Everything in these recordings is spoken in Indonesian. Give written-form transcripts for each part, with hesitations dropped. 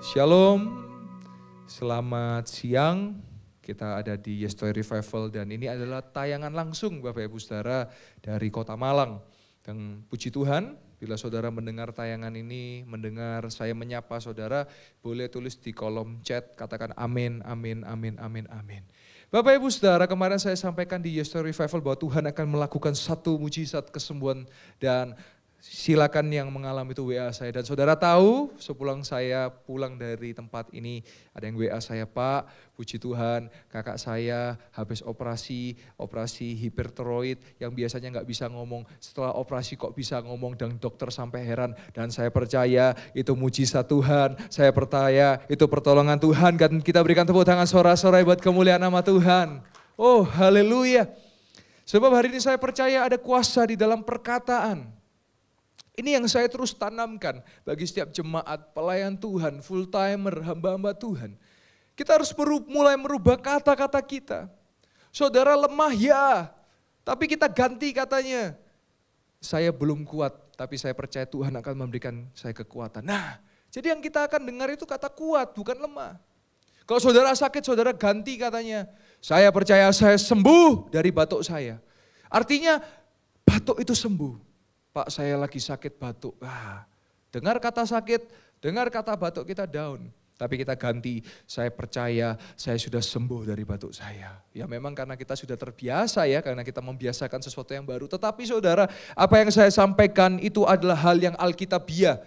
Shalom, selamat siang. Kita ada di Yestoy Revival dan ini adalah tayangan langsung Bapak Ibu Saudara dari Kota Malang. Dan puji Tuhan, bila saudara mendengar tayangan ini, mendengar saya menyapa saudara, boleh tulis di kolom chat, katakan amin, amin, amin, amin, amin. Bapak Ibu Saudara, kemarin saya sampaikan di Yestoy Revival bahwa Tuhan akan melakukan satu mujizat kesembuhan dan silakan yang mengalami itu WA saya. Dan saudara tahu, sepulang saya pulang dari tempat ini, ada yang WA saya, Pak, puji Tuhan, kakak saya habis operasi hipertiroid yang biasanya nggak bisa ngomong. Setelah operasi kok bisa ngomong dan dokter sampai heran. Dan saya percaya itu mujizat Tuhan, saya percaya itu pertolongan Tuhan. Dan kita berikan tepuk tangan sorak-sorai buat kemuliaan nama Tuhan. Oh, haleluya. Sebab hari ini saya percaya ada kuasa di dalam perkataan. Ini yang saya terus tanamkan bagi setiap jemaat, pelayan Tuhan, full timer, hamba-hamba Tuhan. Kita harus mulai merubah kata-kata kita. Saudara lemah ya, tapi kita ganti katanya. Saya belum kuat, tapi saya percaya Tuhan akan memberikan saya kekuatan. Nah, jadi yang kita akan dengar itu kata kuat, bukan lemah. Kalau saudara sakit, saudara ganti katanya. Saya percaya saya sembuh dari batuk saya. Artinya batuk itu sembuh. Pak, saya lagi sakit batuk. Dengar kata sakit, dengar kata batuk kita down. Tapi kita ganti, saya percaya saya sudah sembuh dari batuk saya. Ya memang karena kita sudah terbiasa ya, karena kita membiasakan sesuatu yang baru. Tetapi saudara, apa yang saya sampaikan itu adalah hal yang alkitabiah.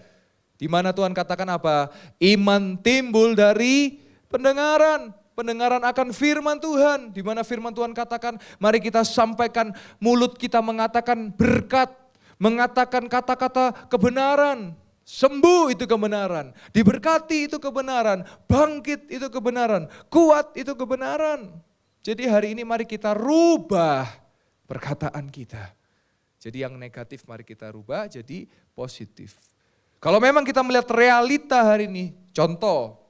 Di mana Tuhan katakan apa? Iman timbul dari pendengaran. Pendengaran akan firman Tuhan. Di mana firman Tuhan katakan, mari kita sampaikan, mulut kita mengatakan berkat. Mengatakan kata-kata kebenaran, sembuh itu kebenaran, diberkati itu kebenaran, bangkit itu kebenaran, kuat itu kebenaran. Jadi hari ini mari kita rubah perkataan kita. Jadi yang negatif mari kita rubah jadi positif. Kalau memang kita melihat realita hari ini, contoh,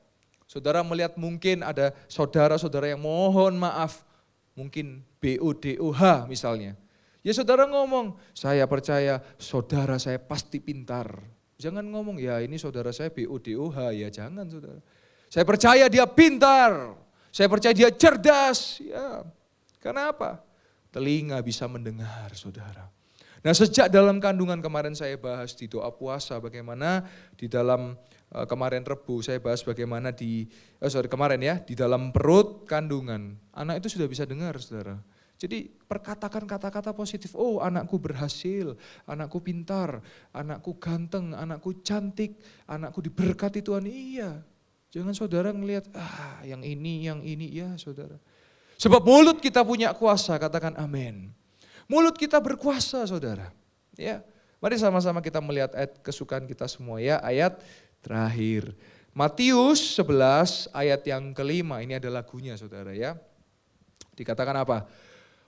saudara melihat mungkin ada saudara-saudara yang mohon maaf, mungkin BODOH misalnya. Ya saudara ngomong, saya percaya saudara saya pasti pintar. Jangan ngomong, ya ini saudara saya BODOH, ya jangan saudara. Saya percaya dia pintar, saya percaya dia cerdas. Ya, karena apa? Telinga bisa mendengar saudara. Nah sejak dalam kandungan kemarin saya bahas di doa puasa bagaimana di dalam kemarin Rebu saya bahas bagaimana di dalam perut kandungan. Anak itu sudah bisa dengar saudara. Jadi perkatakan kata-kata positif, oh anakku berhasil, anakku pintar, anakku ganteng, anakku cantik, anakku diberkati Tuhan, iya. Jangan saudara ngelihat, yang ini, ya saudara. Sebab mulut kita punya kuasa, katakan amin. Mulut kita berkuasa saudara. Ya, mari sama-sama kita melihat ayat kesukaan kita semua ya, ayat terakhir. Matius 11 ayat yang kelima, ini ada lagunya saudara ya. Dikatakan apa?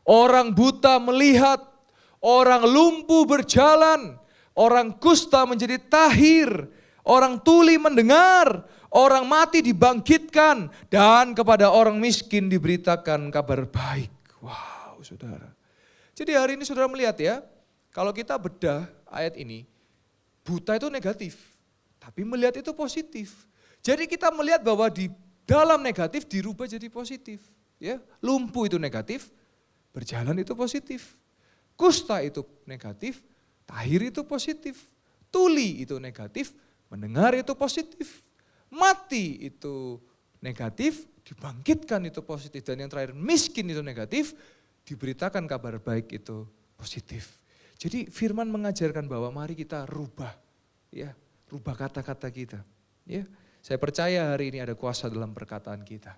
Orang buta melihat, orang lumpuh berjalan, orang kusta menjadi tahir, orang tuli mendengar, orang mati dibangkitkan, dan kepada orang miskin diberitakan kabar baik. Wow saudara. Jadi hari ini saudara melihat ya, kalau kita bedah ayat ini, buta itu negatif, tapi melihat itu positif. Jadi kita melihat bahwa di dalam negatif dirubah jadi positif. Ya, lumpuh itu negatif, berjalan itu positif. Kusta itu negatif, tahir itu positif. Tuli itu negatif, mendengar itu positif. Mati itu negatif, dibangkitkan itu positif. Dan yang terakhir miskin itu negatif, diberitakan kabar baik itu positif. Jadi firman mengajarkan bahwa mari kita rubah. Ya, rubah kata-kata kita. Ya, saya percaya hari ini ada kuasa dalam perkataan kita.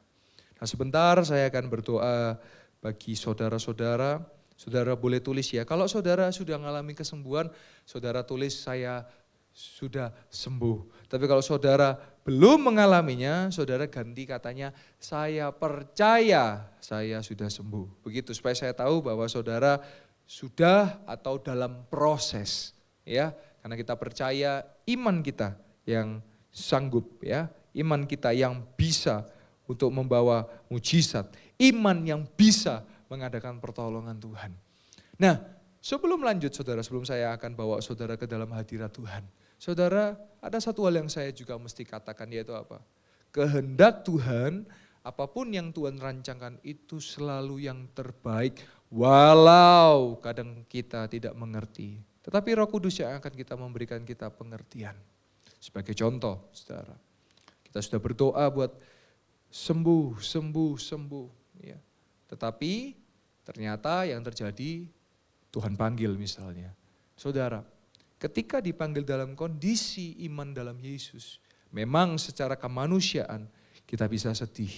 Nah sebentar saya akan berdoa bagi saudara-saudara, saudara boleh tulis ya. Kalau saudara sudah mengalami kesembuhan, saudara tulis saya sudah sembuh. Tapi kalau saudara belum mengalaminya, saudara ganti katanya saya percaya saya sudah sembuh. Begitu supaya saya tahu bahwa saudara sudah atau dalam proses. Ya, karena kita percaya iman kita yang sanggup ya, iman kita yang bisa untuk membawa mujizat. Iman yang bisa mengadakan pertolongan Tuhan. Nah, sebelum lanjut saudara, sebelum saya akan bawa saudara ke dalam hadirat Tuhan. Saudara, ada satu hal yang saya juga mesti katakan, yaitu apa? Kehendak Tuhan, apapun yang Tuhan rancangkan itu selalu yang terbaik, walau kadang kita tidak mengerti. Tetapi Roh Kudus yang akan kita memberikan kita pengertian. Sebagai contoh, saudara, kita sudah berdoa buat sembuh. Ya. Tetapi ternyata yang terjadi Tuhan panggil misalnya. Saudara, ketika dipanggil dalam kondisi iman dalam Yesus, memang secara kemanusiaan kita bisa sedih,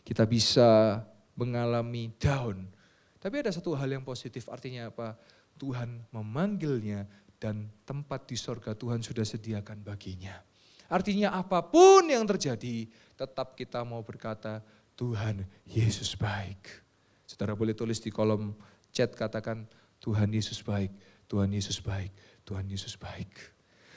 kita bisa mengalami down. Tapi ada satu hal yang positif, artinya apa? Tuhan memanggilnya dan tempat di sorga Tuhan sudah sediakan baginya. Artinya apapun yang terjadi, tetap kita mau berkata, Tuhan Yesus baik. Saudara boleh tulis di kolom chat, katakan, Tuhan Yesus baik, Tuhan Yesus baik, Tuhan Yesus baik.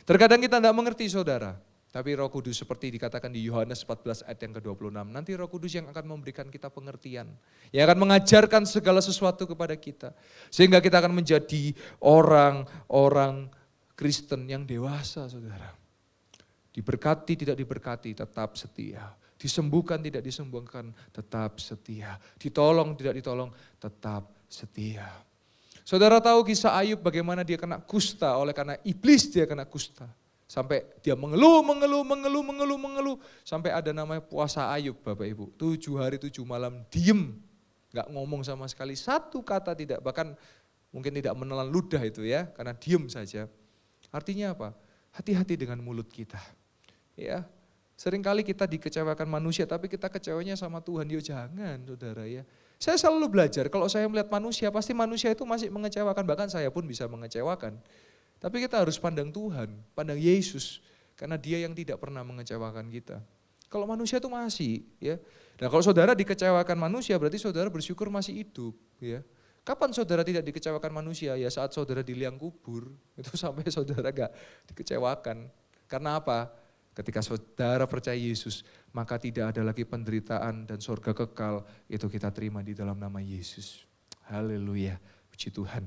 Terkadang kita tidak mengerti saudara, tapi Roh Kudus seperti dikatakan di Yohanes 14 ayat yang ke-26. Nanti Roh Kudus yang akan memberikan kita pengertian, yang akan mengajarkan segala sesuatu kepada kita. Sehingga kita akan menjadi orang-orang Kristen yang dewasa saudara. Diberkati tidak diberkati tetap setia. Disembuhkan tidak disembuhkan tetap setia. Ditolong tidak ditolong tetap setia. Saudara tahu kisah Ayub bagaimana dia kena kusta, oleh karena iblis dia kena kusta. Sampai dia mengeluh. Sampai ada namanya puasa Ayub Bapak Ibu. 7 hari 7 malam diem. Gak ngomong sama sekali, satu kata tidak. Bahkan mungkin tidak menelan ludah itu ya, karena diem saja. Artinya apa? Hati-hati dengan mulut kita. Ya, seringkali kita dikecewakan manusia, tapi kita kecewanya sama Tuhan. Yo jangan saudara ya. Saya selalu belajar, kalau saya melihat manusia, pasti manusia itu masih mengecewakan. Bahkan saya pun bisa mengecewakan. Tapi kita harus pandang Tuhan, pandang Yesus. Karena dia yang tidak pernah mengecewakan kita. Kalau manusia itu masih ya. Nah kalau saudara dikecewakan manusia, berarti saudara bersyukur masih hidup. Ya. Kapan saudara tidak dikecewakan manusia? Ya saat saudara di liang kubur, itu sampai saudara gak dikecewakan. Karena apa? Ketika saudara percaya Yesus, maka tidak ada lagi penderitaan dan surga kekal. Itu kita terima di dalam nama Yesus. Haleluya, puji Tuhan.